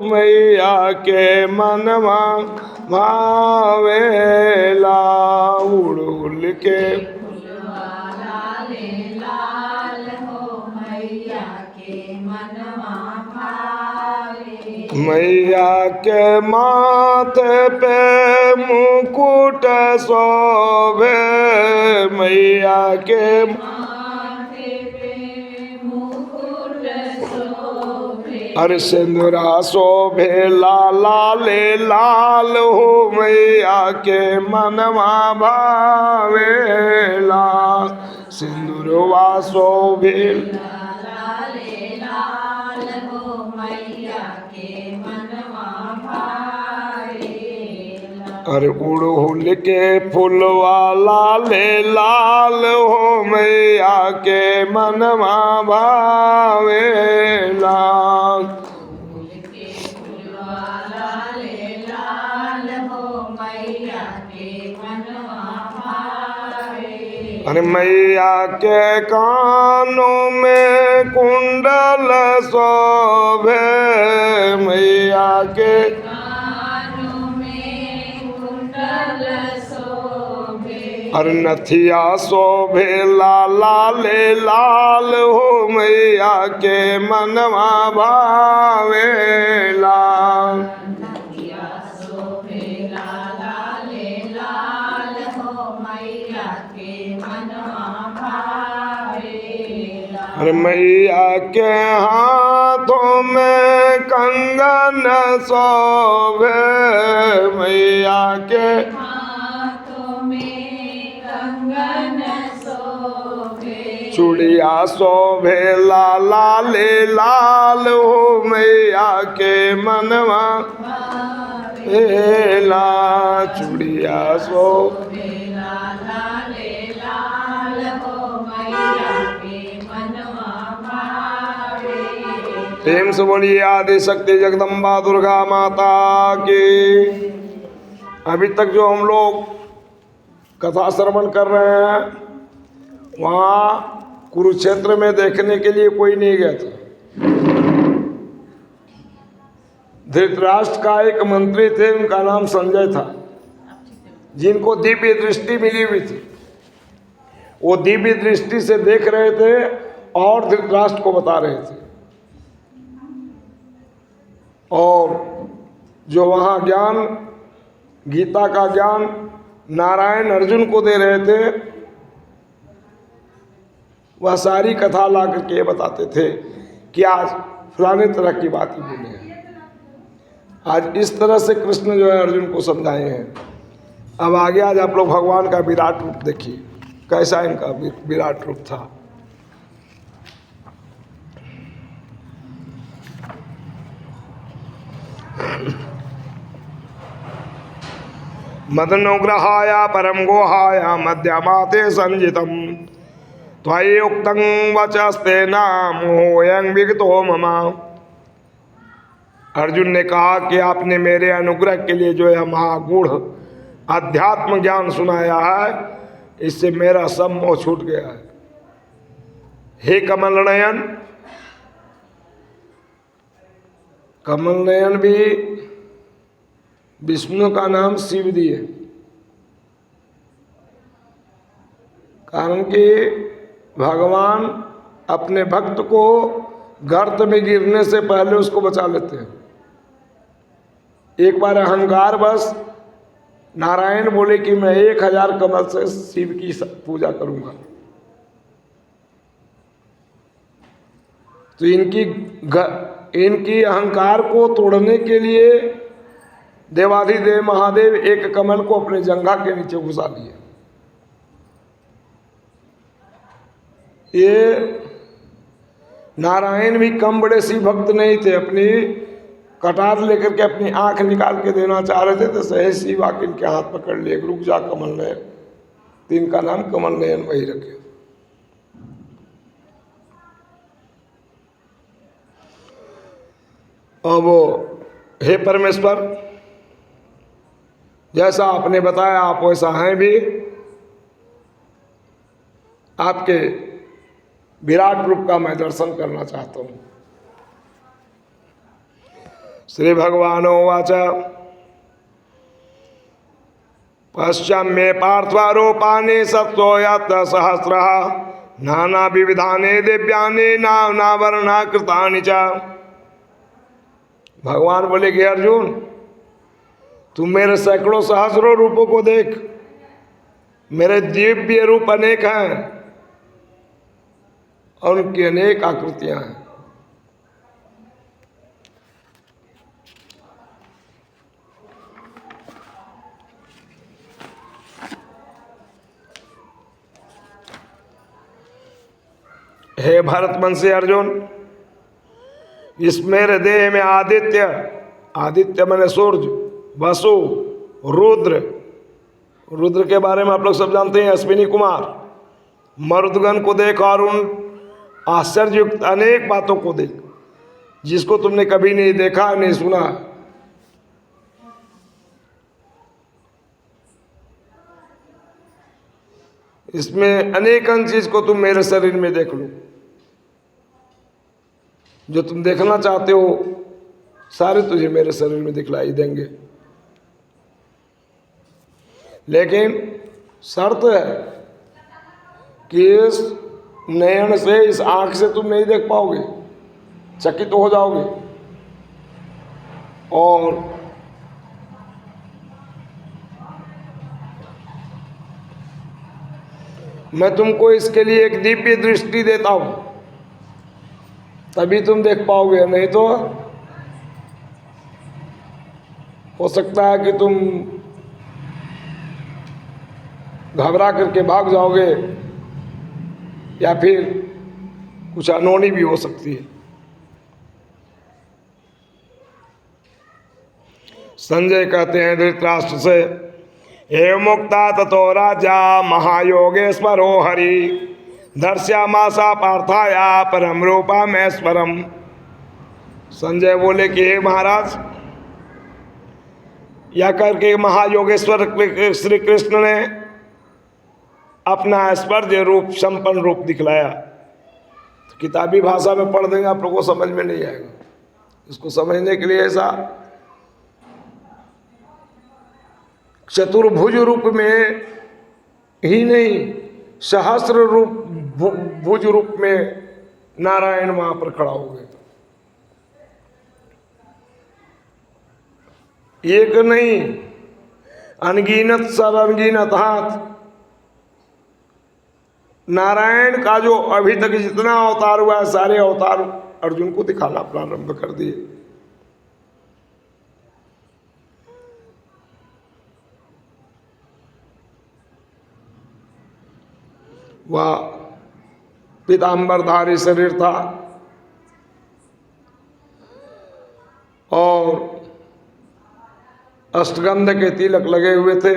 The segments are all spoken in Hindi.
मैया के मनवा भावेला। उड़ुल के मैया के माथे पे मुकुट शोभे। मैया के अरे सिंदूरा शोभे लाले लाल हो। मैया के मनवा भावेला। सिंदूरवा शोभे अरे उड़हुल के फूलवा लाले लाल हो। मैया के मनवा भावेला। अरे मैया के कानों में कुंडल शोभे। मैया के अरे नथिया शोभे लाले लाल हो। मैया के मनवा भावेला। अरे मैया के हाथों में कंगन शोभे। मैया के चूड़िया शोभे लाले लाल हो। मैया के मनवा भावेला। चूड़िया शोभे प्रेम से बोलिए आदि शक्ति जगदम्बा दुर्गा माता की। अभी तक जो हम लोग कथा श्रवण कर रहे हैं वहाँ कुरुक्षेत्र में देखने के लिए कोई नहीं गया था। धृतराष्ट्र का एक मंत्री थे, उनका नाम संजय था, जिनको दिव्य दृष्टि मिली हुई थी। वो दिव्य दृष्टि से देख रहे थे और धृतराष्ट्र को बता रहे थे। और जो वहाँ ज्ञान, गीता का ज्ञान नारायण अर्जुन को दे रहे थे, वह सारी कथा ला करके बताते थे कि आज फलाने तरह की बात ही बोले हैं। आज इस तरह से कृष्ण जो है अर्जुन को समझाए हैं। अब आगे आज आप लोग भगवान का विराट रूप देखिए, कैसा इनका विराट रूप था। मदनुग्रहाय परम गोहाय मध्यमाते संजितम त्वयि उक्तं वचस्तेन मोहयं विगतो मम। अर्जुन ने कहा कि आपने मेरे अनुग्रह के लिए जो है महागूढ़ अध्यात्म ज्ञान सुनाया है, इससे मेरा सब मोह छूट गया है। हे कमल नयन, कमल नयन भी विष्णु का नाम शिव दिए, कारण कि भगवान अपने भक्त को गर्त में गिरने से पहले उसको बचा लेते हैं। एक बार अहंकार बस नारायण बोले कि मैं 1000 कमल से शिव की पूजा करूंगा, तो इनकी अहंकार को तोड़ने के लिए देवाधिदेव महादेव एक कमल को अपने जंघा के नीचे घुसा दिए। ये नारायण भी कम बड़े शिव भक्त नहीं थे, अपनी कटार लेकर के अपनी आंख निकाल के देना चाह रहे थे, तो सही शिव आके इनके हाथ पकड़ लिए, रुक जा कमल नयन। तो इनका नाम कमल नयन वही रखे। अब हे परमेश्वर, जैसा आपने बताया आप वैसा हैं भी। आपके विराट रूप का मैं दर्शन करना चाहता हूँ। श्री भगवानोवाच पश्चिमे पार्थारोपाने सत्तो यात्र सहस्रः नाना विविधाने दिव्यानि नानावर्णा कृतानि च। भगवान बोले कि अर्जुन, तुम मेरे सैकड़ों सहस्रों रूपों को देख, मेरे दिव्य रूप अनेक हैं और उनकी अनेक आकृतियां हैं। हे भरतवंशी अर्जुन, इस मेरे देह में आदित्य, आदित्य माने सूर्य, वसु, रुद्र, रुद्र के बारे में आप लोग सब जानते हैं, अश्विनी कुमार, मरुदगण को देख और उन आश्चर्ययुक्त अनेक बातों को देख जिसको तुमने कभी नहीं देखा नहीं सुना। इसमें अनेकन चीज को तुम मेरे शरीर में देख लो। जो तुम देखना चाहते हो सारे तुझे मेरे शरीर में दिखलाई देंगे, लेकिन शर्त है कि इस नयन से, इस आंख से तुम नहीं देख पाओगे, चकित तो हो जाओगे। और मैं तुमको इसके लिए एक दिव्य दृष्टि देता हूं, तभी तुम देख पाओगे, नहीं तो हो सकता है कि तुम घबरा करके भाग जाओगे या फिर कुछ अनहोनी भी हो सकती है। संजय कहते हैं धृतराष्ट्र से, एवं मुक्ता ततो राजा महायोगेश्वरो हरि दर्श्यामासा पार्थाया परम रूपा मैश्वरम। संजय बोले कि हे महाराज, यह करके महायोगेश्वर श्री कृष्ण ने अपना ऐश्वर्य रूप, संपन्न रूप दिखलाया। तो किताबी भाषा में पढ़ देंगे, आप लोगों को समझ में नहीं आएगा। इसको समझने के लिए ऐसा चतुर्भुज रूप में ही नहीं, सहस्र रूप भुज रूप में नारायण वहां पर खड़ा हो गए। एक नहीं, अनगिनत सब अनगिनत हाथ। नारायण का जो अभी तक जितना अवतार हुआ है, सारे अवतार अर्जुन को दिखाना प्रारंभ कर दिए। वह पीताम्बरधारी शरीर था और अष्टगंध के तिलक लगे हुए थे,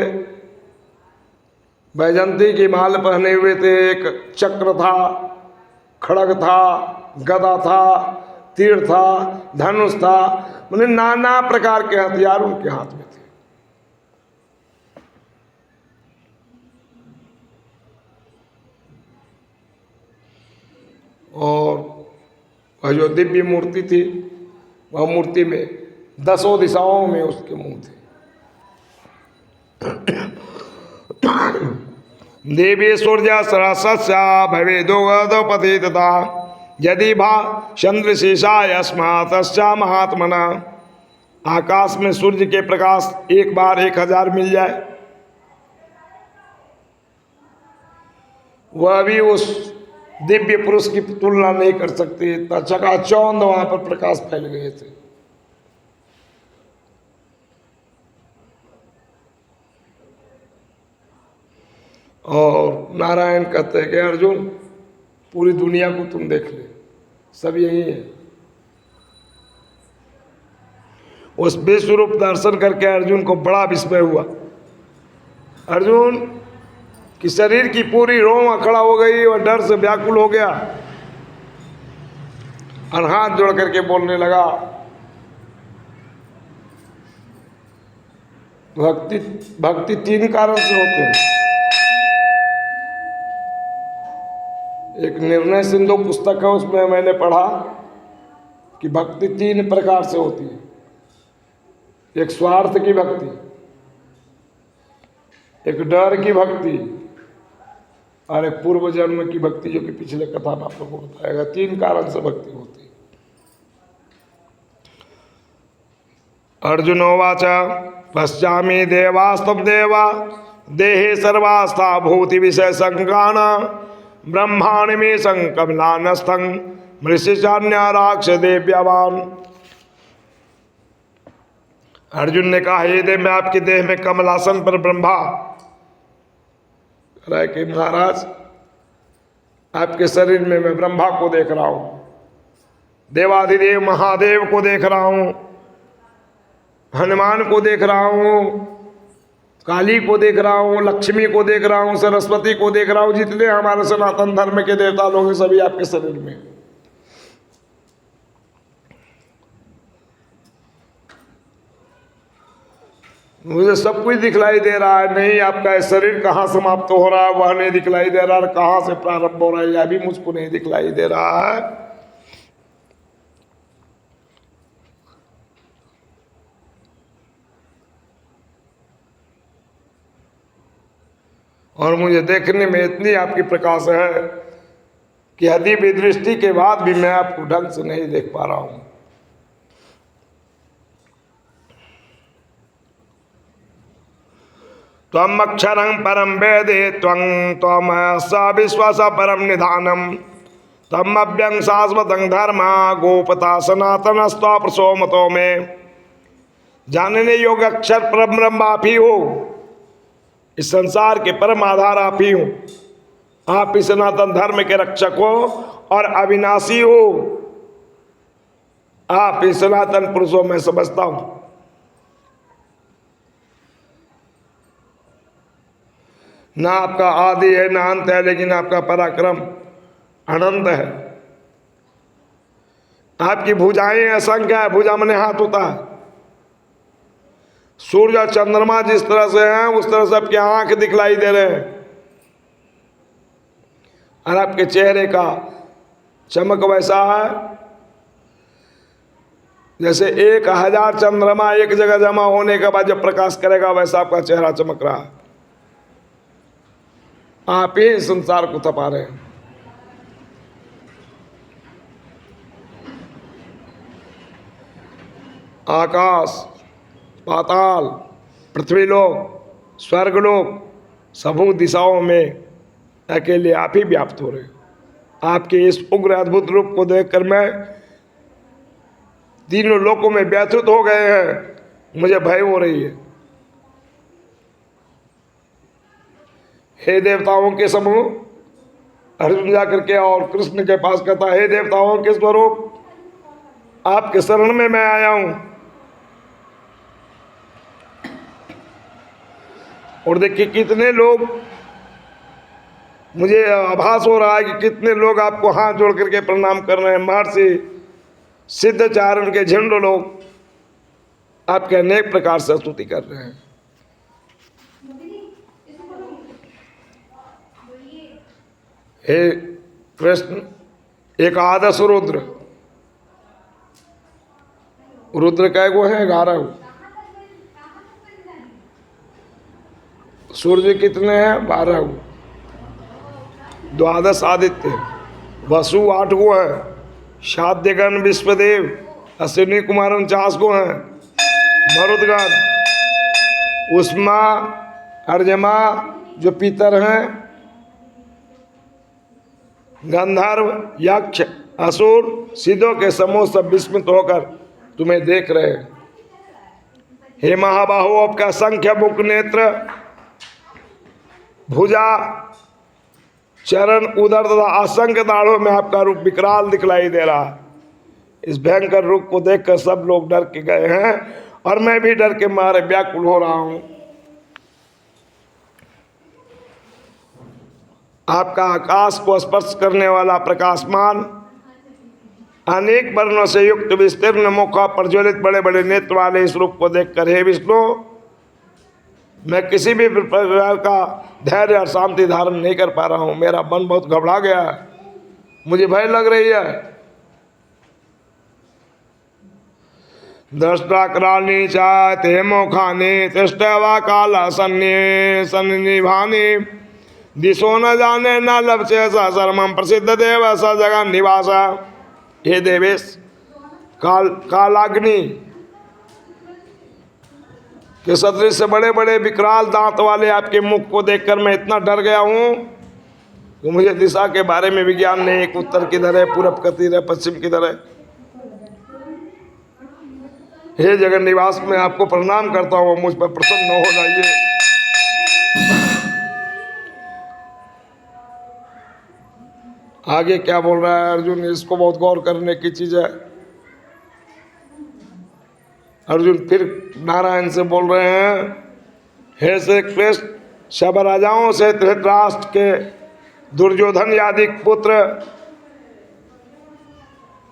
बैजंती की माल पहने हुए थे, एक चक्र था, खड़ग था, गदा था, तीर था, धनुष था, उन्हें नाना प्रकार के हथियार उनके हाथ में थे। और वह जो दिव्य मूर्ति थी, वह मूर्ति में 10 दिशाओं में उसके मुंह थे। देवी सूर्य सरस्या भवेदोपति तथा यदि भा चंद्रशेषा यस्मात्स्या महात्मना। आकाश में सूर्य के प्रकाश एक बार 1000 मिल जाए, वह भी उस दिव्य पुरुष की तुलना नहीं कर सकते। इतना चकाचौंध वहां पर प्रकाश फैल गए थे। और नारायण कहते हैं कि अर्जुन, पूरी दुनिया को तुम देख ले, सब यही है। उस विश्व रूप दर्शन करके अर्जुन को बड़ा विस्मय हुआ। अर्जुन कि शरीर की पूरी रोम अखड़ा हो गई और डर से व्याकुल हो गया और हाथ जोड़ करके बोलने लगा, भक्ति 3 कारण से होते हैं। एक निर्णय सिंधु पुस्तक है, उसमें मैंने पढ़ा कि भक्ति 3 प्रकार से होती है। एक स्वार्थ की भक्ति, एक डर की भक्ति और एक पूर्व जन्म की भक्ति, जो कि पिछले कथा में आप लोगों को बताएगा। 3 कारण से भक्ति होती है। अर्जुनोवाच पश्चामि देवास्तव देवा देहे सर्वास्था भूति विषय संकान ब्रह्माणि में संकमलानस्थं मृषिचान्य राक्ष देव्यवान। अर्जुन ने कहा, हे देव, मैं आपके देह में कमलासन पर ब्रह्मा रह के महाराज, आपके शरीर में मैं ब्रह्मा को देख रहा हूं, देवाधिदेव महादेव को देख रहा हूं, हनुमान को देख रहा हूं, काली को देख रहा हूं, लक्ष्मी को देख रहा हूं, सरस्वती को देख रहा हूं। जितने हमारे सनातन धर्म के देवता लोग हैं सभी आपके शरीर में। मुझे सब कुछ दिखलाई दे रहा है, नहीं आपका शरीर कहाँ समाप्त हो रहा है वह नहीं दिखलाई दे रहा है, कहाँ से प्रारंभ हो रहा है यह भी मुझको नहीं दिखलाई दे रहा है। और मुझे देखने में इतनी आपकी प्रकाश है कि यदि भी दृष्टि के बाद भी मैं आपको ढंग से नहीं देख पा रहा हूं। त्वम अक्षरं परम वेदे त्वम स विश्वास परम निधानम तम अव्यंग शाश्वतं धर्म गोपता सनातन स्व मतो में। जानने योग्य अक्षर परम ब्रह्म आप ही हो, इस संसार के परम आधार आप ही हो, आप ही सनातन धर्म के रक्षक हो और अविनाशी हो, आप ही सनातन पुरुषों में समझता हूं। ना आपका आदि है ना अंत है, लेकिन आपका पराक्रम अनंत है। आपकी भुजाएं असंख्य है, भुजा मने हाथ होता है। सूर्य और चंद्रमा जिस तरह से हैं उस तरह से आपके आंख दिखलाई दे रहे हैं, और आपके चेहरे का चमक वैसा है जैसे 1000 चंद्रमा एक जगह जमा होने के बाद जब प्रकाश करेगा वैसा आपका चेहरा चमक रहा है। आप ही संसार को तपा रहे हैं। आकाश, पाताल, पृथ्वीलोक, स्वर्गलोक, सबू दिशाओं में अकेले आप ही व्याप्त हो रहे हो। आपके इस उग्र अद्भुत रूप को देखकर मैं तीनों लोकों में व्यथित हो गए हैं, मुझे भय हो रही है। हे देवताओं के समूह, अर्जुन जाकर के और कृष्ण के पास कहता, हे देवताओं के स्वरूप, आपके शरण में मैं आया हूं। और देखिए कितने लोग, मुझे आभास हो रहा है कि कितने लोग आपको हाथ जोड़ करके प्रणाम कर रहे हैं। महर्षि सिद्धाचार्य के झंडों लोग आपके अनेक प्रकार से स्तुति कर रहे हैं। हे कृष्ण, एकादश रुद्र, रुद्र कै गो है? 11। सूर्य कितने हैं? 12 गो। 12 आदित्य, वसु 8 गो है, शाद्यगण विश्वदेव, अश्विनी कुमार 49 गो हैं, मरुदगण, उष्मा, अर्जमा जो पितर हैं, गंधर्व, यक्ष, असुर, सिद्धों के समूह सब विस्मित होकर तुम्हें देख रहे हैं। हे महाबाहो, आपका संख्य मुख नेत्र, भुजा, चरण, उदर तथा असंख्य दाढ़ों में आपका रूप विकराल दिखलाई दे रहा है। इस भयंकर रूप को देखकर सब लोग डर के गए हैं और मैं भी डर के मारे व्याकुल हो रहा हूं। आपका आकाश को स्पर्श करने वाला प्रकाशमान, अनेक वर्णों से युक्त विस्तीर्ण मुख, प्रज्वलित बड़े बड़े नेत्र वाले इस रूप को देखकर हे विष्णु, मैं किसी भी प्रकार का धैर्य और शांति धारण नहीं कर पा रहा हूं। मेरा मन बहुत घबरा गया है, मुझे भय लग रही है। दृष्टा कराली चाहते मोखाने तिष्ठवा काला सन्नी सन्निभाने दिशो न जाने न लभचे स शर्मम प्रसिद्ध देव स जगह निवासा। हे देवेश, कालाग्नि के सदृश से बड़े बड़े विकराल दांत वाले आपके मुख को देखकर मैं इतना डर गया हूँ कि मुझे दिशा के बारे में विज्ञान नहीं, एक उत्तर किधर है, पूरब किधर है, पश्चिम किधर है। हे जगन निवास, मैं आपको प्रणाम करता हूँ, मुझ पर प्रसन्न हो जाइए। आगे क्या बोल रहा है अर्जुन, इसको बहुत गौर करने की चीज है। अर्जुन फिर नारायण से बोल रहे हैं, हे श्री कृष्ण, सब राजाओं से धृतराष्ट्र के दुर्योधन आदि पुत्र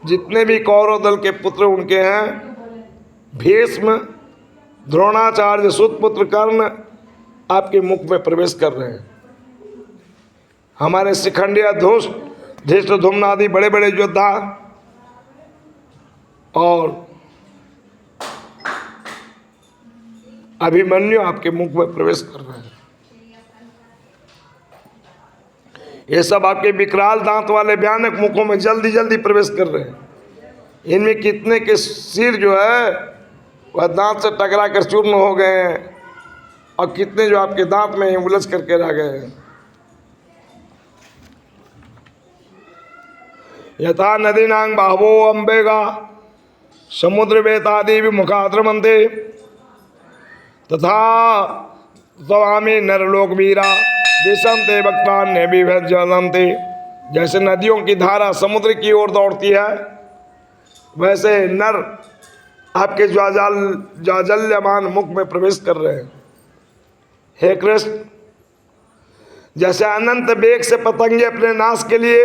जितने भी कौरव दल के पुत्र उनके हैं, भीष्म, द्रोणाचार्य, सुतपुत्र कर्ण आपके मुख में प्रवेश कर रहे हैं। हमारे शिखंडिया धृष्टद्युम्न आदि बड़े बड़े योद्धा और अभिमन्यु आपके मुख में प्रवेश कर रहे हैं। ये सब आपके विकराल दांत वाले भयानक मुखों में जल्दी जल्दी प्रवेश कर रहे हैं। इनमें कितने के सिर जो है वह दांत से टकरा कर चूर्ण हो गए हैं और कितने जो आपके दांत में उलझ करके रह गए हैं। यथा नदीनां बाहवो अम्बेगा समुद्र वेतादि विमुखाद्रमन्ते तथा स्वामी नरलोक वीरा दिशंते वक्तान्य विभज्यन्ते। जैसे नदियों की धारा समुद्र की ओर दौड़ती है, वैसे नर आपके ज्वाजल्यमान मुख में प्रवेश कर रहे हैं। हे कृष्ण, जैसे अनंत वेग से पतंगे अपने नाश के लिए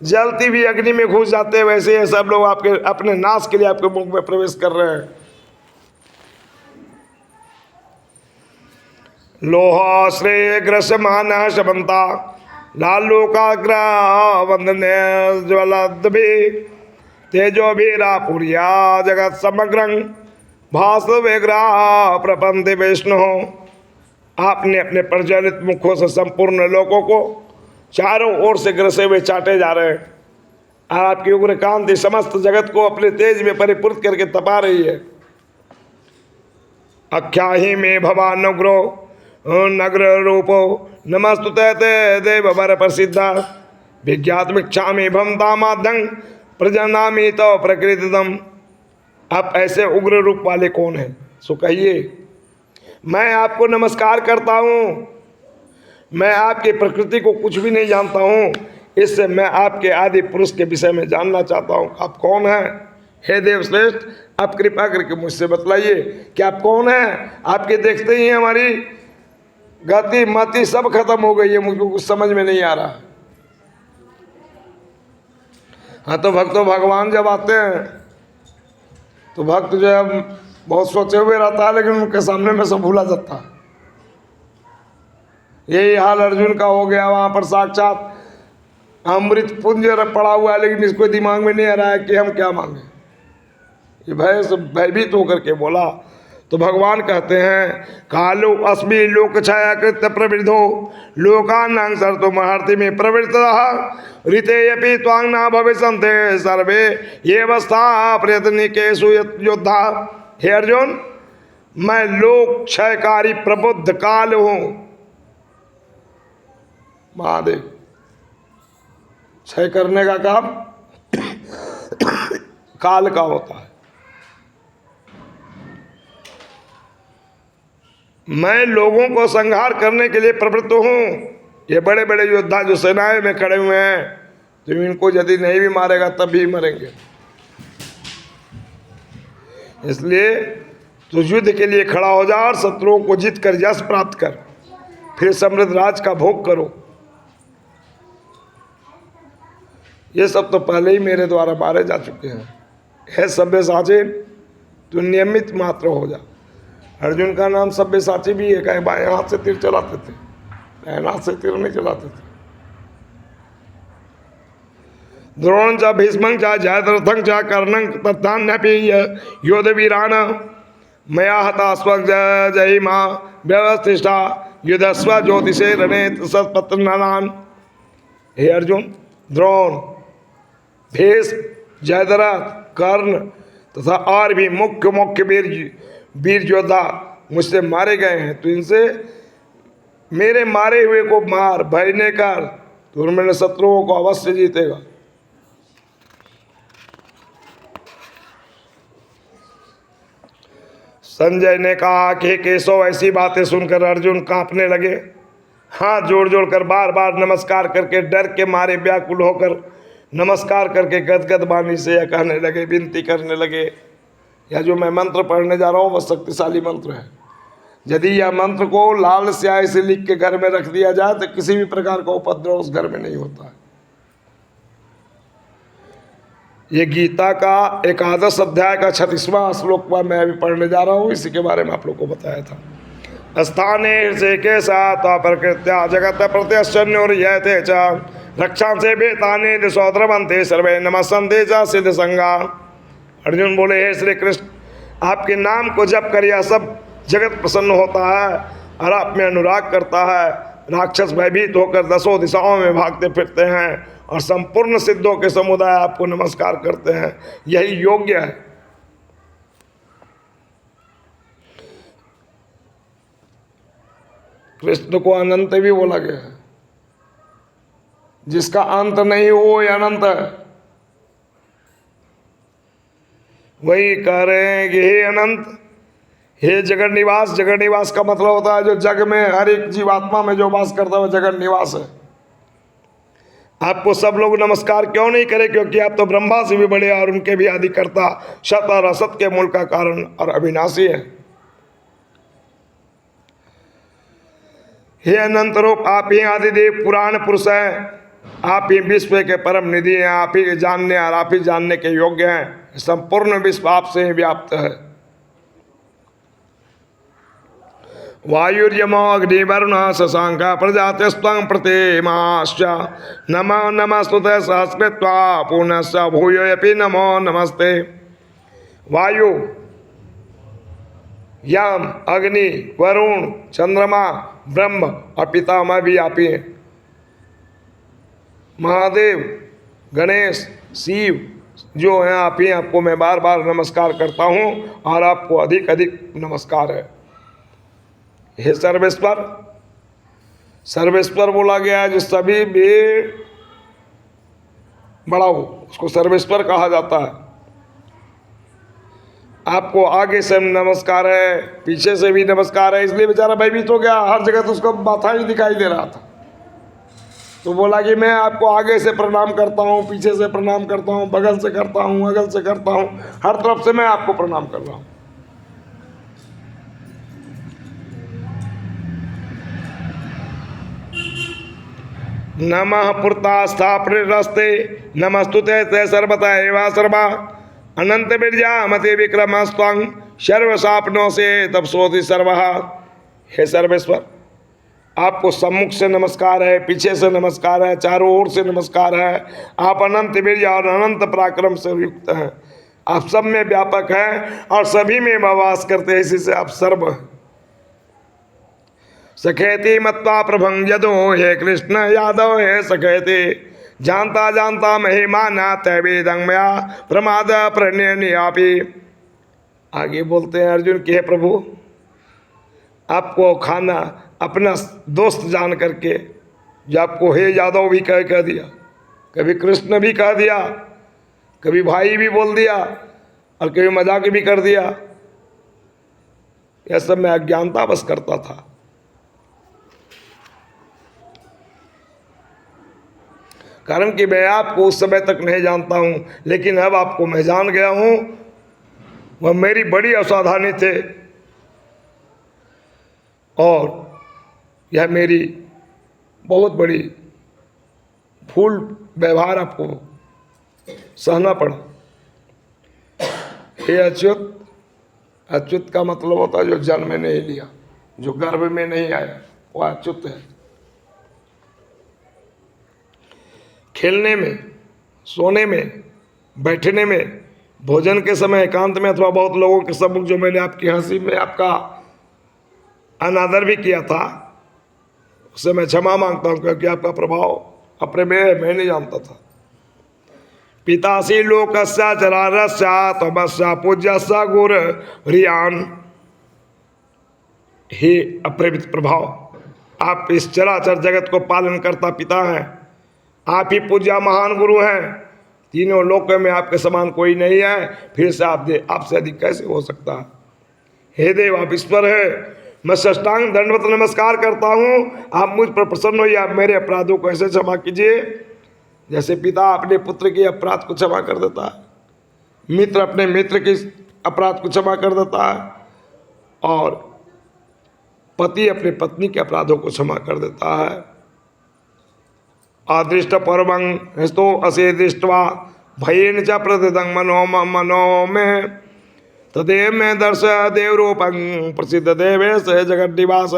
जलती हुई अग्नि में घुस जाते हैं, वैसे ये सब लोग आपके अपने नाश के लिए आपके मुख में प्रवेश कर रहे हैं। लोहा श्रेय ग्रसमान शबंता लालोकाग्र वंदने ज्वलद्भि तेजो भीरा पुरिया जगत समग्रं भास विग्रह प्रपंच विष्णु। आपने अपने प्रज्वलित मुखों से संपूर्ण लोकों को चारों ओर से ग्रसे हुए चाटे जा रहे हैं। आपकी उग्र कांति समस्त जगत को अपने तेज में परिपूर्ण करके तपा रही है। अख्याहि में भवानुग्रो नगर रूपो नमस्तुते देव वर प्रसिद्धा विज्ञातमिच्छा में भमतामादं प्रजनामी तो प्रकृतिदम। आप ऐसे उग्र रूप वाले कौन हैं, सो कहिए। मैं आपको नमस्कार करता हूँ, मैं आपकी प्रकृति को कुछ भी नहीं जानता हूँ, इससे मैं आपके आदि पुरुष के विषय में जानना चाहता हूँ। आप कौन हैं? हे देव श्रेष्ठ, आप कृपा करके मुझसे बतलाइए कि आप कौन हैं। आपके देखते ही हमारी गति मति सब खत्म हो गई है, मुझको कुछ समझ में नहीं आ रहा। हाँ, तो भक्तों, भगवान जब आते हैं तो भक्त जो है बहुत सोचे हुए रहता है, लेकिन उनके सामने में सब भूला जाता है। यही हाल अर्जुन का हो गया। वहाँ पर साक्षात अमृत पुंज पड़ा हुआ है, लेकिन इसको दिमाग में नहीं आ रहा है कि हम क्या मांगे। ये भयभीत होकर के बोला तो भगवान कहते हैं, कालो अस्मि लोक छाया कृत्य प्रवृद्धो लोकानां सर्तो महर्ति में प्रवृत्त ऋते यपि त्वांग न भविष्यन्ते सर्वे ये अवस्था प्रयत्निकेषु योद्धा। हे अर्जुन, मैं लोक क्षयकारी प्रबुद्ध काल हूँ। महादेव, क्षय करने का काम काल का होता है। मैं लोगों को संहार करने के लिए प्रवृत्त हूँ। ये बड़े बड़े योद्धा जो सेनाएं में खड़े हुए हैं, तो इनको यदि नहीं भी मारेगा तब भी मरेंगे। इसलिए तो युद्ध के लिए खड़ा हो जा और शत्रुओं को जीत कर यश प्राप्त कर, फिर समृद्ध राज का भोग करो। ये सब तो पहले ही मेरे द्वारा मारे जा चुके हैं। है सब्यसाची, तू नियमित मात्र हो जा। अर्जुन का नाम सब्यसाची भी है, कहीं बाएं हाथ से तीर चलाते थे, दाएं हाथ से तीर नहीं चलाते थे। द्रोण च भीष्मं च जयद्रथं च कर्णं तथान्यपि योधवीरान् मया हता स्वजयिमा व्यवस्थिष्ठा युधस्व ज्योतिषे रणे सत्पत्रनान्। हे अर्जुन, द्रोण, भीष्म, जयद्रथ, कर्ण तथा और भी मुख्य मुख्य वीर योद्धा मुझसे मारे गए हैं। तो इनसे मेरे मारे हुए को मार, भय न कर, तो मेरे शत्रुओं को अवश्य जीतेगा। संजय ने कहा कि केशव, ऐसी बातें सुनकर अर्जुन कांपने लगे, हाथ जोड़ जोड़ कर बार बार नमस्कार करके डर के मारे व्याकुल होकर नमस्कार करके गदगद वाणी से यह कहने लगे, विनती करने लगे। यह जो मैं मंत्र पढ़ने जा रहा हूँ वह शक्तिशाली मंत्र है। यदि यह मंत्र को लाल स्याही से लिख के घर में रख दिया जाए तो किसी भी प्रकार का उपद्रव उस घर में नहीं होता है। ये गीता का 11 अध्याय का 36वां श्लोक मैं अभी पढ़ने जा रहा हूँ, इसी के बारे में आप लोग को बताया था। स्थाने से के साथ प्रकृत्या जगत प्रत्यश्चन्योर्यते च रक्षा से बेताने दिशोद्रवंते सर्वे नमस्ते च सिद्ध संगा। अर्जुन बोले, हे श्री कृष्ण, आपके नाम को जप कर यह सब जगत प्रसन्न होता है और आप में अनुराग करता है। राक्षस भयभीत होकर 10 दिशाओं में भागते फिरते हैं और संपूर्ण सिद्धों के समुदाय आपको नमस्कार करते हैं। यही योग्य है। कृष्ण को अनंत भी बोला गया है। जिसका अंत नहीं हो वो अनंत है। वही कह रहे हैं कि हे अनंत, हे जगत निवास। जगत निवास का मतलब होता है जो जग में हर एक जीवात्मा में जो वास करता है वो जगत निवास है। आपको सब लोग नमस्कार क्यों नहीं करें? क्योंकि आप तो ब्रह्मा से भी बड़े और उनके भी आदिकर्ता, सत और असत के मूल का कारण और अविनाशी है। हे अनंत रूप, आप ही आदिदेव पुराण पुरुष हैं। आप ही विश्व के परम निधि हैं। आप ही जानने और आप ही जानने के योग्य हैं। संपूर्ण विश्व आपसे ही व्याप्त है। वायुर्यमो अग्निवरुण शशांक प्रजातस्त्वं प्रतिमाश्च नमो नमस्तुते सहस्कृत्वा पुनश्च भूयोऽपि नमो नमस्ते। वायु, यम, अग्नि, वरुण, चंद्रमा, ब्रह्म और पितामह भी आप ही हैं। महादेव, गणेश, शिव जो हैं आप ही। आपको मैं बार बार नमस्कार करता हूँ और आपको अधिक अधिक नमस्कार है। हे सर्वेश्वर, सर्वेश्वर बोला गया है जो सभी भी बड़ा हो उसको सर्वेश्वर कहा जाता है। आपको आगे से नमस्कार है, पीछे से भी नमस्कार है। इसलिए बेचारा भयभीत हो गया, हर जगह तो उसको माथा ही दिखाई दे रहा था। तो बोला कि मैं आपको आगे से प्रणाम करता हूँ, पीछे से प्रणाम करता हूँ, बगल से करता हूँ, अगल से करता हूँ, हर तरफ से मैं आपको प्रणाम कर रहा हूँ। नमः पुरतास्थापृरस्ते नमस्तुते ते सर्वतः एवा सर्वा अनंत बिरजा मते विक्रमस्त्वं सर्वसापनो से तपसोति सर्वः। हे सर्वेश्वर, आपको सम्मुख से नमस्कार है, पीछे से नमस्कार है, चारों ओर से नमस्कार है। आप अनंत वीर्य और अनंत पराक्रम से युक्त हैं। आप सब में व्यापक हैं और सभी में वास करते हैं, इसी से आप सर्व हैं। सखेति मत्वा प्रभं यदो, हे कृष्ण यादव हे सखेति जानता जानता महिमा न तैवेदं मया प्रमाद प्रणयनियापि। आगे बोलते हैं अर्जुन कि हे प्रभु, आपको खाना अपना दोस्त जान करके जो आपको हे यादव भी कह दिया, कभी कृष्ण भी कह दिया, कभी भाई भी बोल दिया और कभी मजाक भी कर दिया। यह सब मैं अज्ञानता बस करता था। कारण कि मैं आपको उस समय तक नहीं जानता हूं, लेकिन अब आपको मैं जान गया हूं। वह मेरी बड़ी असावधानी थे और यह मेरी बहुत बड़ी भूल व्यवहार आपको सहना पड़ा। हे अच्युत, अच्युत का मतलब होता है जो जन्म में नहीं लिया, जो गर्भ में नहीं आया, वह अच्युत है। खेलने में सोने में, बैठने में, भोजन के समय एकांत में, अथवा बहुत लोगों के सम्मुख जो मैंने आपकी हंसी में आपका अनादर भी किया था, उससे मैं क्षमा मांगता हूँ, क्योंकि आपका प्रभाव अपने में है, मैं नहीं जानता था। पितासी लोकस्य चरारस्य तमस्य पूज्यस्य गुरु रियान। हे अप्रेमित प्रभाव, आप इस चराचर जगत को पालन करता पिता हैं, आप ही पूज्य महान गुरु हैं, तीनों लोकों में आपके समान कोई नहीं है, फिर से आपसे अधिक कैसे हो सकता है। हे देव, आप ईश्वर है, मैं साष्टांग दंडवत नमस्कार करता हूँ, आप मुझ पर प्रसन्न होइए, आप मेरे अपराधों को ऐसे क्षमा कीजिए जैसे पिता अपने पुत्र के अपराध को क्षमा कर देता है, मित्र अपने मित्र के अपराध को क्षमा कर देता है, और पति अपने पत्नी के अपराधों को क्षमा कर देता है। अदृष्ट परमं हस्तो असे दृष्टवा भयेन च प्रतिदं मनो में तदेव में दर्श देव रूपं प्रसिद्ध देवेश जगत निवास।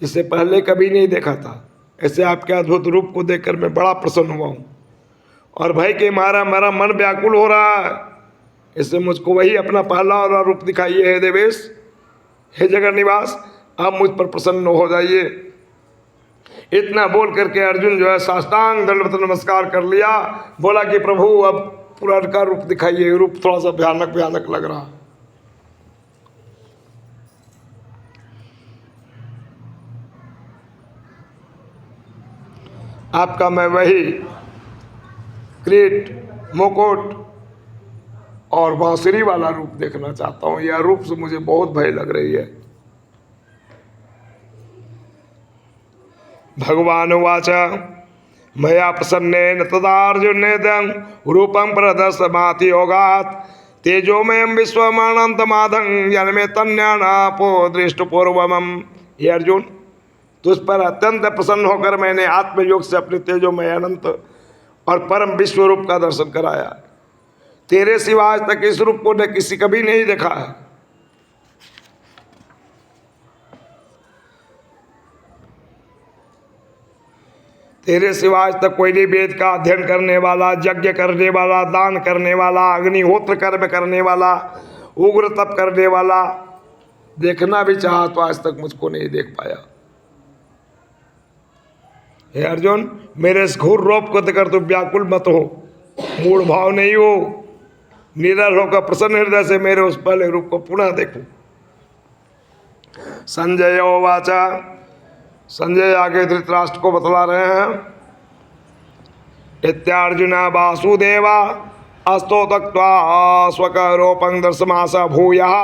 इससे पहले कभी नहीं देखा था, ऐसे आपके अद्भुत रूप को देखकर मैं बड़ा प्रसन्न हुआ हूँ, और भय के मारा मेरा मन व्याकुल हो रहा है। इससे मुझको वही अपना पहला और रूप दिखाइए, हे देवेश, हे जगत निवास, आप मुझ पर प्रसन्न हो जाइए। इतना बोल करके अर्जुन जो है साष्टांग दंडवत नमस्कार कर लिया, बोला कि प्रभु अब पुराण का रूप दिखाइए। रूप थोड़ा सा भयानक भयानक लग रहा। आपका मैं वही क्रीट, मुकुट और बांसुरी वाला रूप देखना चाहता हूँ। यह रूप से मुझे बहुत भय लग रही है। भगवान उवाच मया प्रसन्नेन तदार्जुनेदं रूपं प्रदर्शमाति योगात् तेजोमयं विश्वमानन्तमाधं जन्मे तन्यानापो दृष्टपूर्वमं। हे अर्जुन, तुझ पर अत्यंत प्रसन्न होकर मैंने आत्मयोग से अपने तेजोमय अनंत और परम विश्व रूप का दर्शन कराया। तेरे सिवा आज तक इस रूप को न किसी कभी नहीं देखा है। तेरे सिवा आज तक कोई नहीं वेद का अध्ययन करने वाला, यज्ञ करने वाला, दान करने वाला, अग्निहोत्र कर्म करने वाला, उग्र तप करने वाला देखना भी चाहा तो आज तक मुझको नहीं देख पाया। हे अर्जुन, मेरे इस घोर रूप को देखकर तो व्याकुल मत हो, मूढ़ भाव नहीं हो, निडर होकर प्रसन्न हृदय से मेरे उस पहले रूप को पुनः देखो। संजय उवाचा, संजय आगे धृतराष्ट्र को बतला रहे हैं। इत्यार्जुना वासुदेवा अस्तो तक्त्वा स्वकरूपं दर्शमास भूयः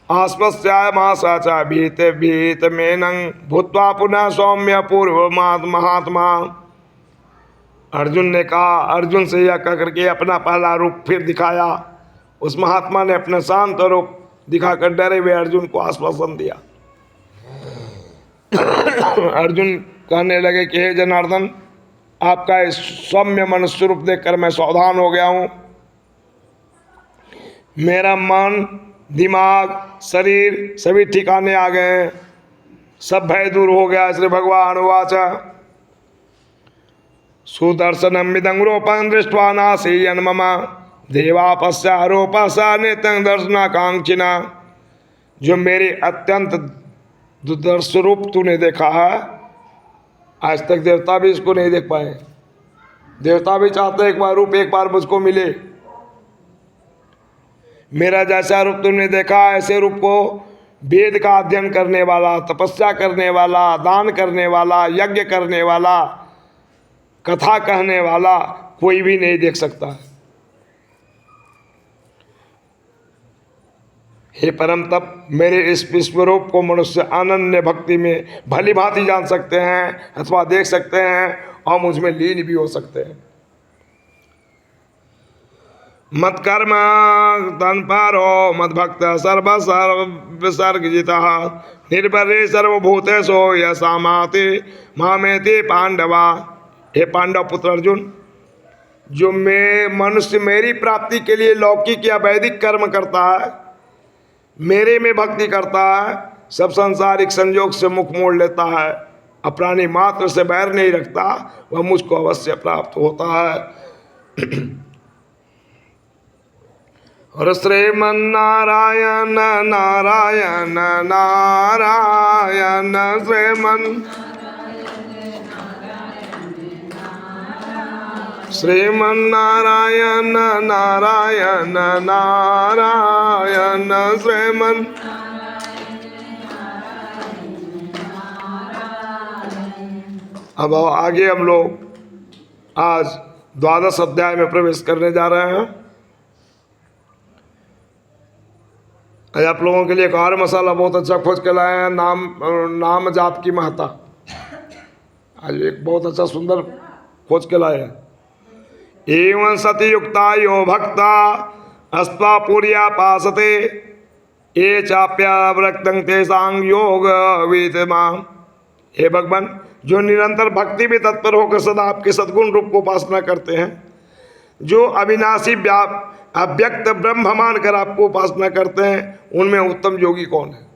आस्पस्यामासा च भीत मेनं भूत्वा पुनः सौम्य पूर्व महात्मा। अर्जुन ने कहा, अर्जुन से यह कहकर के अपना पहला रूप फिर दिखाया। उस महात्मा ने अपना शांत रूप दिखाकर डरे हुए अर्जुन को आश्वासन दिया। अर्जुन कहने लगे कि हे जनार्दन, आपका इस सौम्य मनुष्य रूप देखकर मैं सावधान हो गया हूँ। मेरा मन, दिमाग, शरीर सभी ठिकाने आ गए हैं, सब भय दूर हो गया। श्री भगवान उवाच सुदर्शनम इदं रूपं दृष्ट्वा नासीयन् मम देवापस्यारोपसा नित्यं दर्शनाकांक्षिणा। जो मेरे अत्यंत दुर्दर्श रूप तूने देखा है, आज तक देवता भी इसको नहीं देख पाए। देवता भी चाहते एक बार रूप एक बार मुझको मिले। मेरा जैसा रूप तुमने देखा, ऐसे रूप को वेद का अध्ययन करने वाला, तपस्या करने वाला, दान करने वाला, यज्ञ करने वाला, कथा कहने वाला कोई भी नहीं देख सकता है। हे परम तप, मेरे इस विश्वरूप को मनुष्य अनन्य भक्ति में भली भांति जान सकते हैं अथवा देख सकते हैं और मुझ में लीन भी हो सकते हैं। मत कर्म तन्पारो मद भक्त सर्व सर्वसर्गजिता निर्भरे सर्वभूतेषु यसामाति मामेति पांडवा। हे पांडव पुत्र अर्जुन, जो मनुष्य मेरी प्राप्ति के लिए लौकिक या वैदिक कर्म करता है, मेरे में भक्ति करता है, सब सांसारिक संयोग से मुख मोड़ लेता है, अपराणी मात्र से बैर नहीं रखता, वह मुझको अवश्य प्राप्त होता है। और श्रीमन्नारायण नारायण नारायण श्रीमन्नारायण नारायण नारायण श्रीमन्। अब आगे हम लोग आज 12 अध्याय में प्रवेश करने जा रहे हैं। आज आप लोगों के लिए एक और मसाला बहुत अच्छा खोज के लाए हैं, नाम जाप की महत्ता। आज एक बहुत अच्छा सुंदर खोज के लाए हैं। एवं सति युक्ता यो भक्ता अस्त्वा पूर्या पासते ये चाप्यावृत्तं तेषां योग विद्मा। हे भगवान, जो निरंतर भक्ति में तत्पर होकर सदा आपके सद्गुण रूप को उपासना करते हैं, जो अविनाशी अव्यक्त ब्रह्म मानकर आपको उपासना करते हैं, उनमें उत्तम योगी कौन है?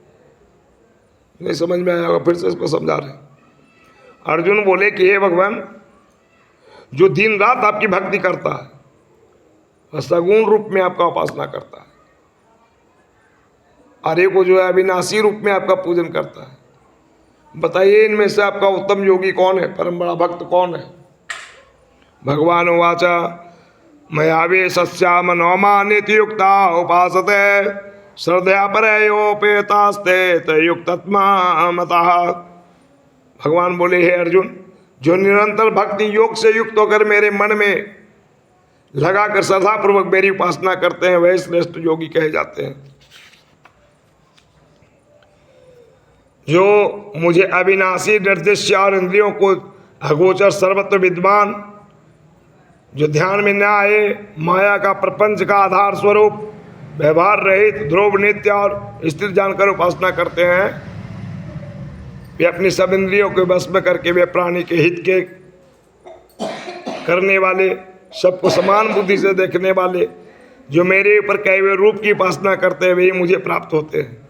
नहीं समझ में आया होगा, फिर से इसको समझा रहे। अर्जुन बोले कि हे भगवान, जो दिन रात आपकी भक्ति करता है वह सगुण रूप में आपका उपासना करता है, और एक को जो है अविनाशी रूप में आपका पूजन करता है। बताइए इनमें से आपका उत्तम योगी कौन है, परम बड़ा भक्त कौन है? भगवान उवाचा मयावे सस्या मनोमानिति युक्ता उपासते श्रद्धया परयोपेतास्ते तयुक्तत्मा मतः। भगवान बोले, हे अर्जुन, जो निरंतर भक्ति योग से युक्त होकर मेरे मन में लगाकर श्रद्धापूर्वक मेरी उपासना करते हैं, वही श्रेष्ठ योगी कहे जाते हैं। जो मुझे अविनाशी निर्दिश्य और इंद्रियों को अगोचर सर्वत्र विद्वान, जो ध्यान में न आए, माया का प्रपंच का आधार स्वरूप व्यवहार रहित ध्रुव नित्य और स्थिर जानकर उपासना करते हैं, वे अपनी सब इंद्रियों के वश में करके वे प्राणी के हित के करने वाले, सबको समान बुद्धि से देखने वाले, जो मेरे ऊपर कहे हुए रूप की उपासना करते हैं, वे मुझे प्राप्त होते हैं।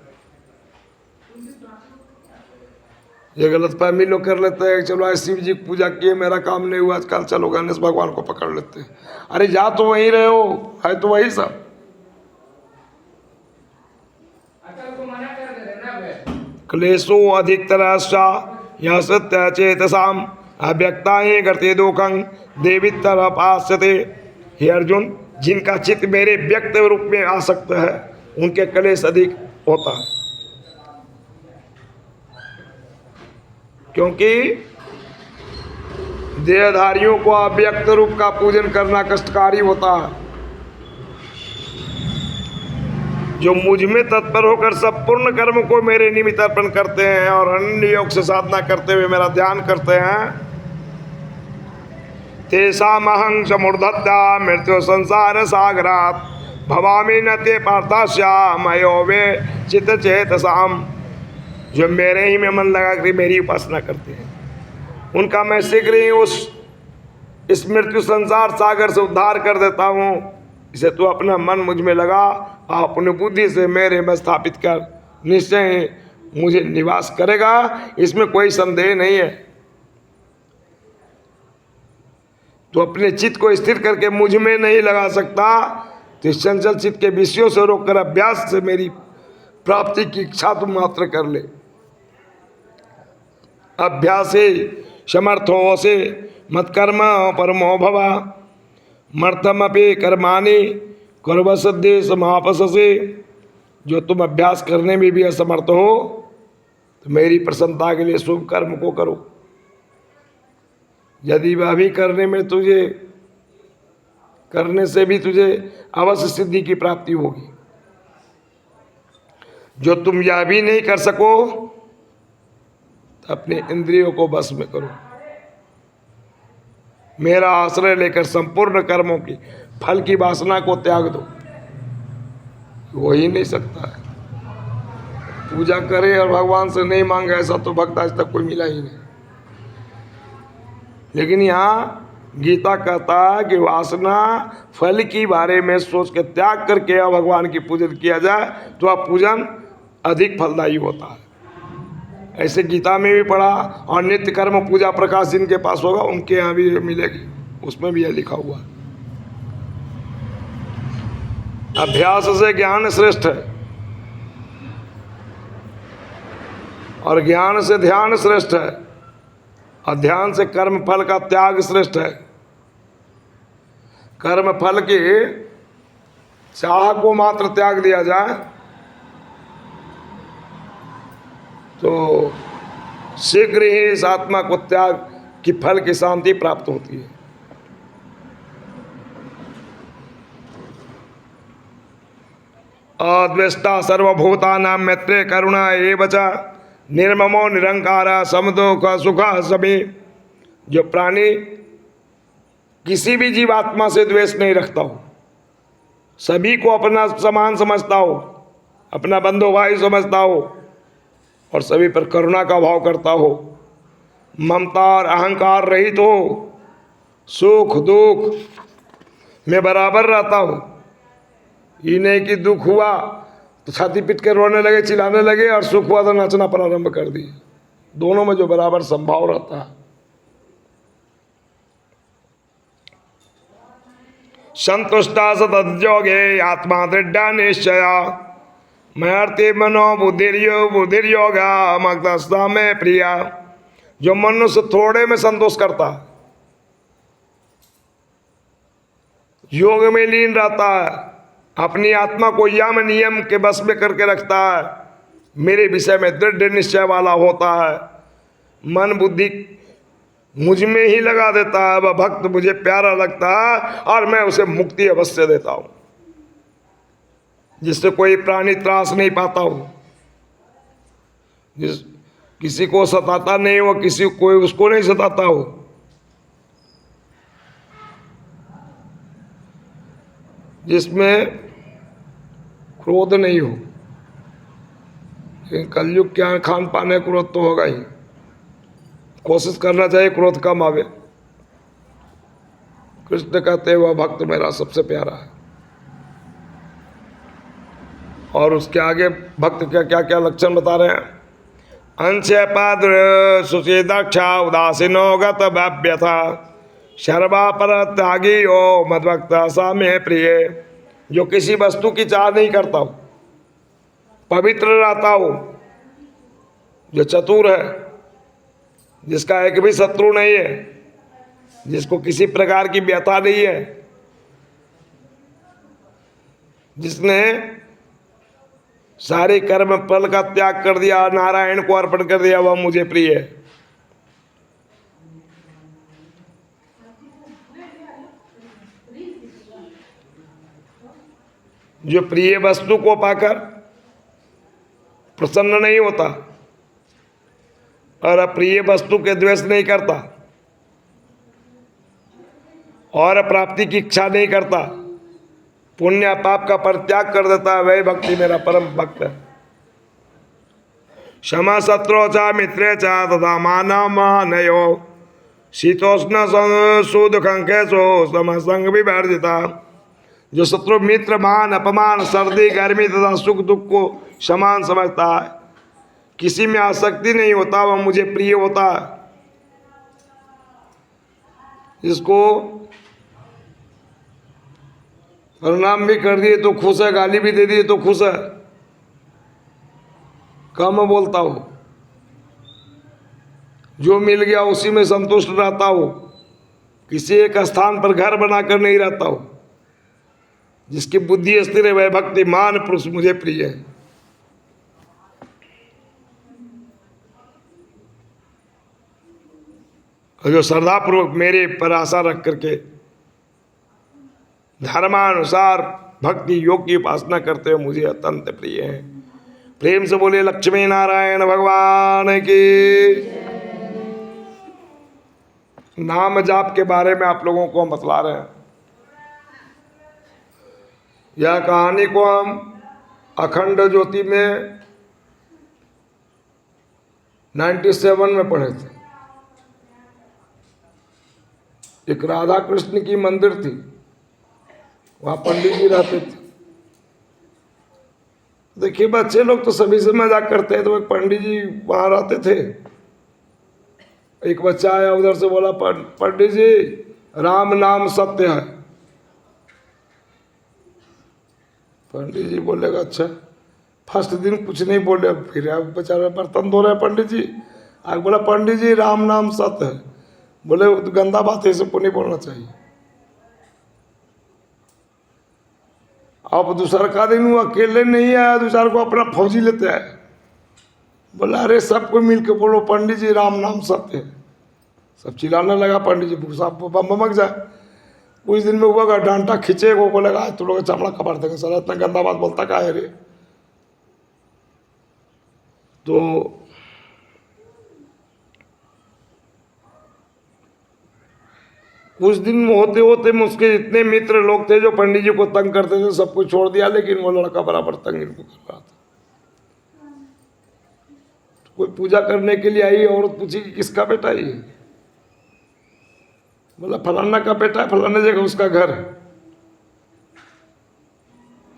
ये गलतफहमी लोग कर लेते हैं, चलो आज शिव जी की पूजा किए, मेरा काम नहीं हुआ, आजकल चलो गणेश भगवान को पकड़ लेते हैं। अरे जा तो वहीं रहे हो, है तो वही सब। क्लेशो अधिकतरस्या यह सत्य चेतसाम अव्यक्ता ही करते दुखं देवितर पास्यते। हे अर्जुन, जिनका चित्त मेरे व्यक्त रूप में आसक्त है, उनके क्लेश अधिक होता है, क्योंकि देहधारियों को अव्यक्त रूप का पूजन करना कष्टकारी होता है। जो मुझ में तत्पर होकर संपूर्ण कर्म को मेरे निमित्त अर्पण करते हैं और अन्य योग से साधना करते हुए मेरा ध्यान करते हैं, तेषामहं समुद्धत्ता मृत्यु संसार सागरात् भवामि न ते पार्थास्या मयो वे चित्त चेतसाम। जो मेरे ही में मन लगा कर मेरी उपासना करते हैं, उनका मैं शीघ्र ही इस मृत्यु संसार सागर से उद्धार कर देता हूँ। इसे तू अपना मन मुझ में लगा, अपनी बुद्धि से मेरे में स्थापित कर, निश्चय ही मुझे निवास करेगा, इसमें कोई संदेह नहीं है। तो अपने चित्त को स्थिर करके मुझ में नहीं लगा सकता, तो इस चंचल चित्त के विषयों से रोककर अभ्यास से मेरी प्राप्ति की इच्छा तुम मात्र कर ले। अभ्यासे समर्थो से मत्कर्म परमो भवा मर्थमपि कर्माणि कर्वसद्दे समापससे। जो तुम अभ्यास करने में भी असमर्थ हो, तो मेरी प्रसन्नता के लिए शुभ कर्म को करो। यदि वह भी करने में तुझे करने से भी तुझे अवश्य सिद्धि की प्राप्ति होगी। जो तुम यह भी नहीं कर सको, तो अपने इंद्रियों को बस में करो। मेरा आश्रय लेकर संपूर्ण कर्मों की फल की वासना को त्याग दो। हो ही नहीं सकता है। पूजा करे और भगवान से नहीं मांगे, ऐसा तो भक्त आज तक कोई मिला ही नहीं। लेकिन यहाँ गीता कहता है कि वासना फल की बारे में सोच के त्याग करके भगवान की पूजन किया जाए, तो वह पूजन अधिक फलदायी होता है। ऐसे गीता में भी पढ़ा, और नित्य कर्म पूजा प्रकाश जिनके पास होगा उनके यहाँ भी मिलेगी, उसमें भी यह लिखा हुआ है। अभ्यास से ज्ञान श्रेष्ठ है, और ज्ञान से ध्यान श्रेष्ठ है, और ध्यान से कर्म फल का त्याग श्रेष्ठ है। कर्म फल के चाह को मात्र त्याग दिया जाए तो शीघ्र ही इस आत्मा को त्याग की फल की शांति प्राप्त होती है। अद्वेष्टा सर्वभूतानां मैत्रे करुणा एव च निर्ममो निरंकार समदुख सुख सभी। जो प्राणी किसी भी जीवात्मा से द्वेष नहीं रखता हो, सभी को अपना समान समझता हो, अपना बंधु भाई समझता हो, और सभी पर करुणा का भाव करता हो, ममता और अहंकार रहित हो, सुख दुख में बराबर रहता हो। ये नहीं कि दुख हुआ तो छाती पीट के रोने लगे, चिल्लाने लगे, और सुख हुआ तो नाचना प्रारंभ कर दिए। दोनों में जो बराबर संभाव रहता है। संतुष्टा सतद्योगे आत्मा दृढ़ निश्चया मयर्ति मनो बुद्धिर्योगा मग्धस्ता में प्रिया। जो मनुष्य थोड़े में संतोष करता है, योग में लीन रहता है, अपनी आत्मा को यम नियम के बस में करके रखता है, मेरे विषय में दृढ़ निश्चय वाला होता है, मन बुद्धि मुझ में ही लगा देता है, वह भक्त मुझे प्यारा लगता है और मैं उसे मुक्ति अवश्य देता हूँ। जिससे कोई प्राणी त्रास नहीं पाता हो, जिस किसी को सताता नहीं हो, किसी कोई उसको नहीं सताता हो। जिसमें क्रोध नहीं हो। लेकिन कलयुग क्या खान पान है, क्रोध तो होगा ही। कोशिश करना चाहिए क्रोध कम आवे। कृष्ण कहते हैं वह भक्त मेरा सबसे प्यारा है। और उसके आगे भक्त क्या क्या क्या लक्षण बता रहे हैं। अंशपाद्र सुचिदक्षा उदासीनो गत व्यथा शर्वा पर त्यागी हो मद्भक्त सा में प्रिय। जो किसी वस्तु की चाह नहीं करता हो, पवित्र रहता हो, जो चतुर है, जिसका एक भी शत्रु नहीं है, जिसको किसी प्रकार की व्यथा नहीं है, जिसने सारे कर्म फल का त्याग कर दिया, नारायण को अर्पण कर दिया, वह मुझे प्रिय है। जो प्रिय वस्तु को पाकर प्रसन्न नहीं होता और अप्रिय वस्तु के द्वेष नहीं करता और प्राप्ति की इच्छा नहीं करता, पुण्य पाप का परित्याग कर देता है, वही भक्ति मेरा परम भक्त है। क्षमा शत्रु चा मित्रे चा तथा मानयो शीतोष्ण सुदुखंकेशो समसंग विवर्जिता। जो शत्रु मित्र मान अपमान सर्दी गर्मी तथा सुख दुख को समान समझता है, किसी में आसक्ति नहीं होता, वह मुझे प्रिय होता है। जिसको प्रणाम भी कर दिए तो खुश है, गाली भी दे दिए तो खुश है, कम बोलता हो, जो मिल गया उसी में संतुष्ट रहता हो, किसी एक स्थान पर घर बनाकर नहीं रहता हो। जिसकी बुद्धि स्थिर है वह भक्तिमान पुरुष मुझे प्रिय है। और जो श्रद्धापूर्वक मेरे पर आशा रख करके धर्मानुसार भक्ति योग की उपासना करते हुए मुझे अत्यंत प्रिय है। प्रेम से बोले लक्ष्मी नारायण भगवान की। नाम जाप के बारे में आप लोगों को हम बतला रहे हैं। यह कहानी को हम अखंड ज्योति में 97 में पढ़े थे। एक राधा कृष्ण की मंदिर थी, वहाँ पंडित जी रहते थे। देखिए बच्चे लोग तो सभी से मजाक करते हैं। तो एक पंडित जी वहां रहते थे, एक बच्चा आया उधर से बोला, पंडित जी राम नाम सत्य है। पंडित जी बोलेगा अच्छा। फर्स्ट दिन कुछ नहीं बोले, फिर अब बेचारे बर्तन धो रहे पंडित जी, आगे बोला पंडित जी राम नाम सत्य है। बोले गंदा बात है, सबको नहीं बोलना चाहिए। अब दूसरा का दिन वो अकेले नहीं आया, दूसरा को अपना फौजी लेते आए। बोला अरे सबको मिल के बोलो पंडित जी राम नाम सत्य है। सब चिल्लाने लगा, पंडित जी साहब बमक जाए। कुछ दिन में हुआ डांटा खींचे, वो बोलेगा तुम लोग चमड़ा कबाड़ देंगे, सर इतना गंदा बात बोलता क्या है रे। तो कुछ दिन होते होते उसके इतने मित्र लोग थे जो पंडित जी को तंग करते थे, सबको छोड़ दिया, लेकिन वो लड़का बराबर तंग इनको कर रहा था। कोई पूजा करने के लिए आई, औरत पूछी कि किसका बेटा ये? बोला फलाना का बेटा है, फलाने जगह उसका घर।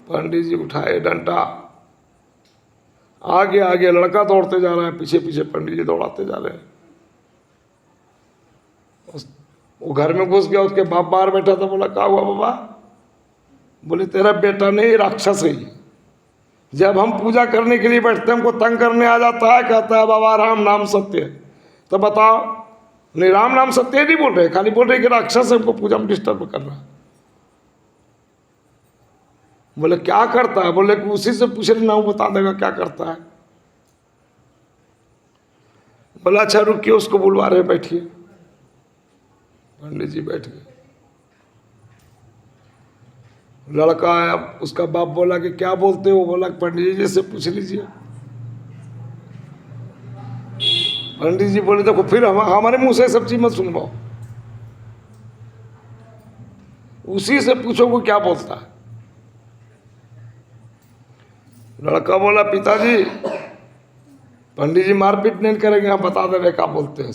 पंडित जी उठाए डंडा, आगे आगे लड़का दौड़ते जा रहा है, पीछे पीछे पंडित जी दौड़ाते जा रहे हैं। वो घर में घुस गया, उसके बाप बाहर बैठा था। बोला क्या हुआ बाबा? बोले तेरा बेटा नहीं राक्षस है। जब हम पूजा करने के लिए बैठते हैं हमको तंग करने आ जाता है, कहता है बाबा राम नाम सत्य है। तो बताओ, नहीं राम नाम सत्य नहीं बोल रहे, खाली बोल रहे कि राक्षस हमको पूजा में डिस्टर्ब कर रहा है। बोले क्या करता है? बोले कि उसी से पूछ लेना, वो बता देगा क्या करता है। बोला अच्छा रुकिए, उसको बुलवा रहे, बैठिए। पंडित जी बैठ गए। लड़का आया, उसका बाप बोला कि क्या बोलते हो? बोला पंडित जी से पूछ लीजिए। पंडित जी बोले देखो फिर हमारे मुंह से सब चीज मत सुनवाओ, उसी से पूछो वो क्या बोलता है। लड़का बोला पिताजी पंडित जी मारपीट नहीं करेंगे, हम बता दे रहे क्या बोलते हैं।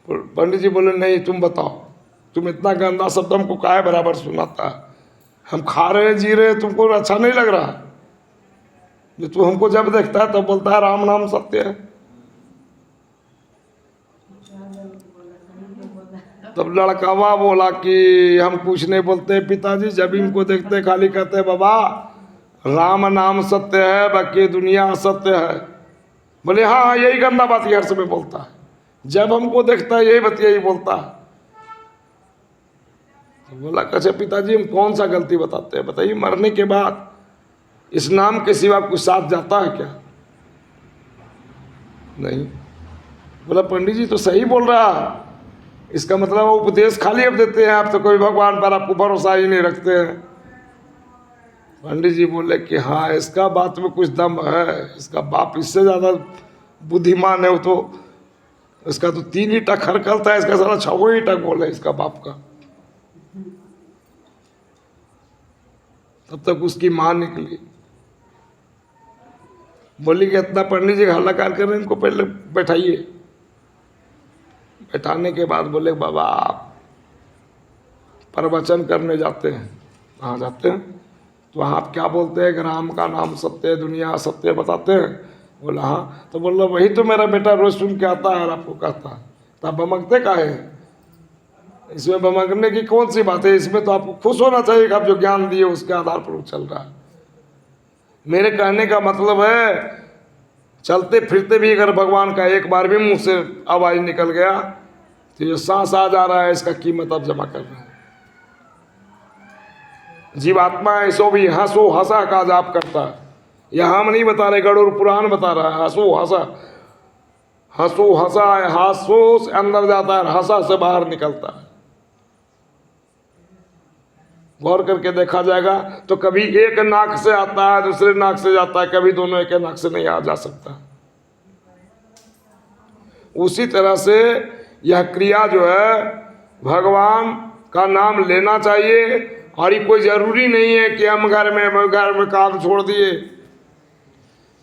पंडित जी बोले नहीं तुम बताओ, तुम इतना गंदा शब्द हमको काहे बराबर सुनाता है? हम खा रहे जी रहे, तुमको अच्छा नहीं लग रहा? जो तू हमको जब देखता है तब बोलता है राम नाम सत्य है। तब लड़कावा बोला कि हम कुछ नहीं बोलते पिताजी, जब इनको देखते खाली कहते बाबा राम नाम सत्य है, बाकी दुनिया असत्य है। बोले हाँ यही गंदा बात हर समय बोलता है, जब हमको देखता है यही बात यही बोलता है। तो बोला अच्छा पिताजी हम कौन सा गलती बताते हैं, बताइए। मरने के बाद इस नाम के सिवा कुछ साथ जाता है क्या? नहीं। बोला पंडित जी तो सही बोल रहा है, इसका मतलब उपदेश खाली अब देते हैं आप, तो कोई भगवान पर आपको भरोसा ही नहीं रखते हैं। पंडित जी बोले कि हाँ इसका बात में कुछ दम है, इसका बाप इससे ज़्यादा बुद्धिमान है। वो तो इसका तो 3 ही टक हरकलता है, इसका सारा 6 ही टक बोले इसका बाप का। तब तक उसकी माँ निकली, बोली कि इतना पंडित जी हल्ला कार कर रहे हैं, इनको पहले बैठाइए। बैठाने के बाद बोले बाबा आप प्रवचन करने जाते हैं, कहाँ जाते हैं? तो वहाँ आप क्या बोलते हैं कि राम का नाम सत्य है, दुनिया सत्य बताते हैं? बोला हाँ। तो बोला वही तो मेरा बेटा रोज सुन के आता है और आपको कहता है, तो आप बमकते काहे हैं? इसमें बमकने की कौन सी बात है? इसमें तो आपको खुश होना चाहिए कि आप जो ज्ञान दिए उसके आधार पर वो चल रहा है। मेरे कहने का मतलब है चलते फिरते भी अगर भगवान का एक बार भी मुंह से आवाज निकल गया तो जो सांस आ जा रहा है इसका कीमत आप जमा कर रहे हैं। जीवात्मा ऐसो भी हंसो हंसा का जाप करता है। यह हम नहीं बता रहे, गरुड़ पुराण बता रहा है। हंसो हंसा, हंसो हंसा है, हंसो से अंदर जाता है, हंसा से बाहर निकलता है। गौर करके देखा जाएगा तो कभी एक नाक से आता है दूसरे नाक से जाता है, कभी दोनों एक नाक से नहीं आ जा सकता। उसी तरह से यह क्रिया जो है भगवान का नाम लेना चाहिए। और ये कोई जरूरी नहीं है कि हम घर में काम छोड़ दिए,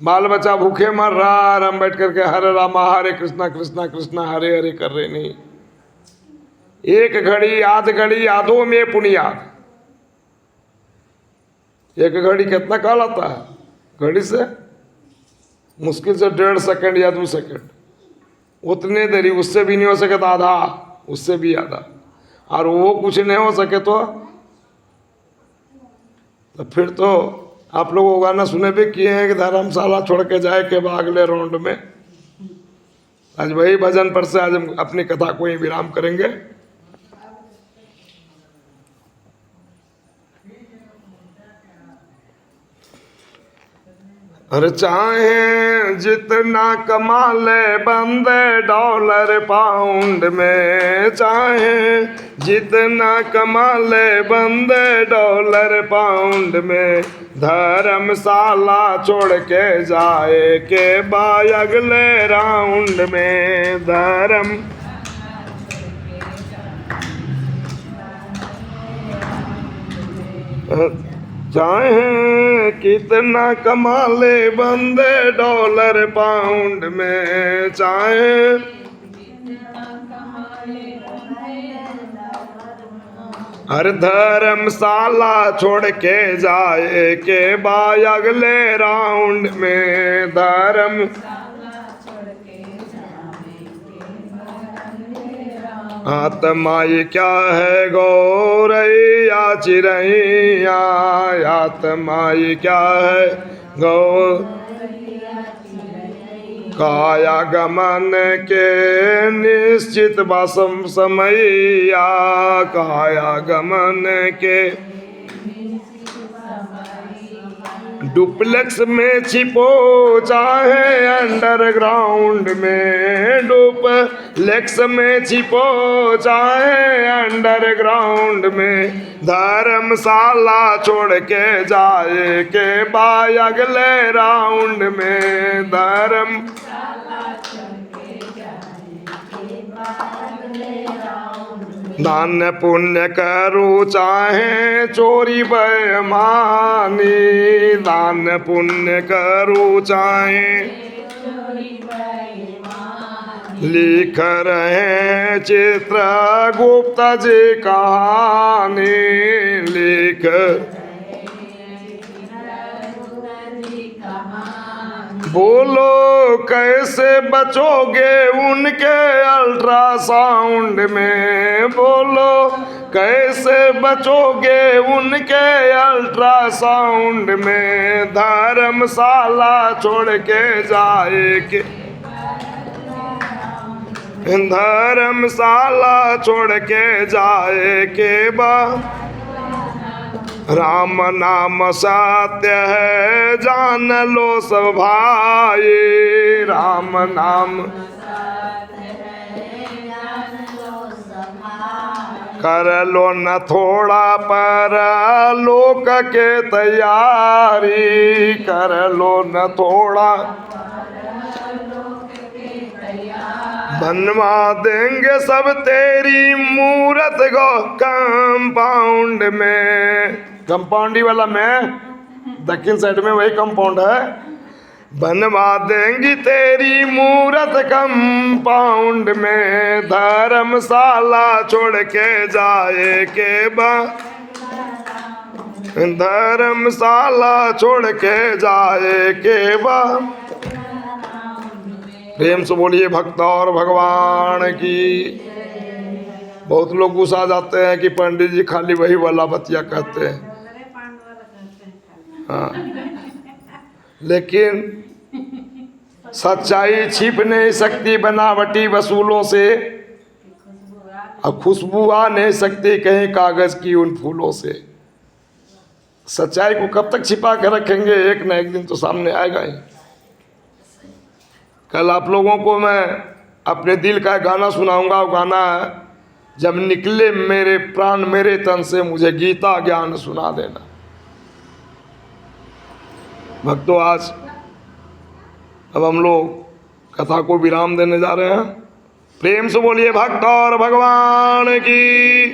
बाल बच्चा भूखे मर रहा और हम बैठ करके हरे रामा हरे कृष्णा कृष्णा कृष्णा हरे हरे कर रहे। नहीं, एक घड़ी आध घड़ी आधों में पुण्याद। एक घड़ी कितना काल आता है? घड़ी से मुश्किल से 1.5 सेकंड या 2 सेकंड, उतने देरी, उससे भी नहीं हो सके तो आधा, उससे भी आधा, और वो कुछ नहीं हो सके तो फिर तो आप लोग वो गाना सुने भी किए हैं कि धर्मशाला छोड़ के जाए के अगले राउंड में। आज वही भजन पर से आज हम अपनी कथा को ही विराम करेंगे। अरे चाहे जितना कमा ले बंदे डॉलर पाउंड में, चाहे जितना कमा ले बंदे डॉलर पाउंड में, धर्मशाला छोड़ के जाए के बाद अगले राउंड में। चाहे कितना कमा ले बंदे डॉलर पाउंड में, चाहे हर धर्मशाला छोड़ के जाए के बाद अगले राउंड में। आत्मा ये क्या है गौरैया चिरैया, आत्मा ये क्या है काया गमन के निश्चित बसम समैया, काया गमन के डुप्लेक्स में छिपो चाहे अंडरग्राउंड में, डुप्लेक्स में छिपो चाहे अंडरग्राउंड में, धर्मशाला छोड़ के जाए के बाद अगले राउंड में। दान पुण्य करो चाहे चोरी बेईमानी, दान पुण्य करो चाहे लिख रहे चित्रगुप्त जी कहानी, लिख बोलो कैसे बचोगे उनके अल्ट्रासाउंड में, बोलो कैसे बचोगे उनके अल्ट्रासाउंड में, धर्मशाला छोड़ के जाए के, धर्मशाला छोड़ के जाए के बाद। राम नाम सत्य है जान लो सब भाई, राम नाम कर लो न थोड़ा पर लोक के तैयारी, कर लो न थोड़ा बनवा देंगे सब तेरी मूरत गो कंपाउंड में, कंपाउंडी वाला में दक्षिण साइड में वही कंपाउंड है, बनवा देंगी तेरी मूरत कंपाउंड में, धर्मशाला छोड़ के जाए के बाद, धर्मशाला छोड़ के जाए के बाद। प्रेम से बोलिए भक्त और भगवान की। बहुत लोग गुस्सा जाते हैं कि पंडित जी खाली वही वाला बतिया कहते हैं, हाँ, लेकिन सच्चाई छिप नहीं सकती बनावटी वसूलों से, और खुशबू आ नहीं सकती कहीं कागज की उन फूलों से। सच्चाई को कब तक छिपा कर रखेंगे, एक न एक दिन तो सामने आएगा ही। कल आप लोगों को मैं अपने दिल का गाना सुनाऊंगा। वो गाना है, जब निकले मेरे प्राण मेरे तन से मुझे गीता ज्ञान सुना देना। भक्तों, आज अब हम लोग कथा को विराम देने जा रहे हैं। प्रेम से बोलिए भक्त और भगवान की।